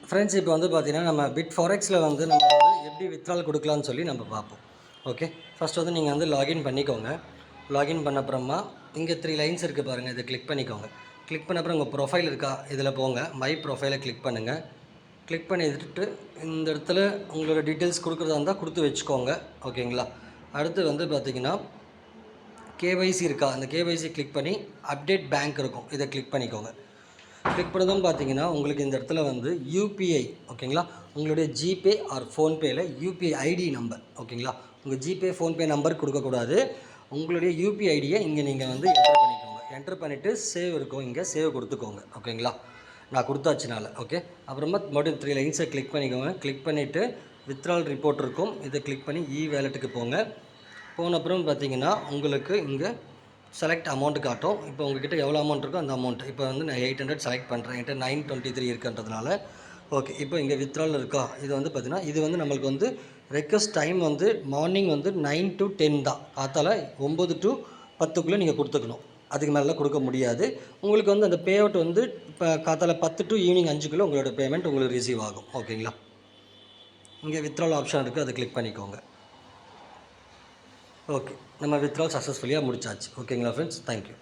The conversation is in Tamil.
ஃப்ரெண்ட்ஸ் இப்போ வந்து பார்த்திங்கன்னா நம்ம பிட் ஃபாரெக்ஸில் வந்து நம்ம வந்து எப்படி வித்ட்ரால் கொடுக்கலான்னு சொல்லி நம்ம பார்ப்போம். ஓகே, ஃபஸ்ட் வந்து நீங்கள் வந்து லாகின் பண்ணிக்கோங்க. லாகின் பண்ண அப்புறமா இங்கே 3 லைன்ஸ் இருக்குது பாருங்கள், இதை கிளிக் பண்ணிக்கோங்க. கிளிக் பண்ண அப்புறம் உங்கள் ப்ரொஃபைல் இருக்கா, இதில் போங்க. மை ப்ரொஃபைலை கிளிக் பண்ணுங்கள். கிளிக் பண்ணிட்டு இந்த இடத்துல உங்களோட டீட்டெயில்ஸ் கொடுக்குறதா இருந்தால் கொடுத்து வச்சுக்கோங்க. ஓகேங்களா. அடுத்து வந்து பார்த்திங்கன்னா கேஒய்சி இருக்கா, அந்த கேஒய்சி கிளிக் பண்ணி அப்டேட் பேங்க் இருக்கும், இதை கிளிக் பண்ணிக்கோங்க. கிளிக் பண்ணதும் பார்த்தீங்கன்னா உங்களுக்கு இந்த இடத்துல வந்து யூபிஐ, ஓகேங்களா, உங்களுடைய ஜிபே ஆர் ஃபோன்பேயில் யூபிஐ ஐடி நம்பர், ஓகேங்களா, உங்கள் ஜிபே ஃபோன்பே நம்பர் கொடுக்கக்கூடாது. உங்களுடைய யூபிஐ ஐடியை இங்கே நீங்கள் வந்து என்டர் பண்ணிக்கோங்க. என்டர் பண்ணிவிட்டு சேவ் இருக்கும், இங்கே சேவ் கொடுத்துக்கோங்க. ஓகேங்களா, நான் கொடுத்தாச்சுனால. ஓகே, அப்புறமா மறுபடியும் 3 லைன்ஸை கிளிக் பண்ணிக்கோங்க. கிளிக் பண்ணிவிட்டு வித்ட்ரால் ரிப்போர்ட் இருக்கும், இதை கிளிக் பண்ணி வேலெட்டுக்கு போங்க. போன அப்புறம் பார்த்தீங்கன்னா உங்களுக்கு இங்கே செலக்ட் அமௌண்ட் காட்டும். இப்போ உங்கள்கிட்ட எவ்வளோ அமௌண்ட் இருக்கோ அந்த அமௌண்ட். இப்போ வந்து நான் 800 செலக்ட் பண்ணுறேன். என்கிட்ட 923 இருக்குன்றதுனால ஓகே. இப்போ இங்கே வித்ட்ரால் இருக்கா, இது வந்து பார்த்திங்கன்னா இது வந்து நம்மளுக்கு வந்து ரெக்வஸ்ட் டைம் வந்து மார்னிங் வந்து 9 to 10 தான். காத்தால 9 to 10க்குள்ளே நீங்கள் கொடுத்துக்கணும். அதுக்கு மேலே கொடுக்க முடியாது. உங்களுக்கு வந்து அந்த பே அவுட் வந்து இப்போ காத்தால 10 to ஈவினிங் 5க்குள்ளே உங்களோட பேமெண்ட் உங்களுக்கு ரிசீவ் ஆகும். ஓகேங்களா. இங்கே வித்ட்ரால் ஆப்ஷன் இருக்குது, அதை கிளிக் பண்ணிக்கோங்க. ஓகே, நம்ம வித்ட்ரால் சக்ஸஸ்ஃபுல்லியாக முடிச்சாச்சு. ஓகேங்களா ஃப்ரெண்ட்ஸ், தேங்க்யூ.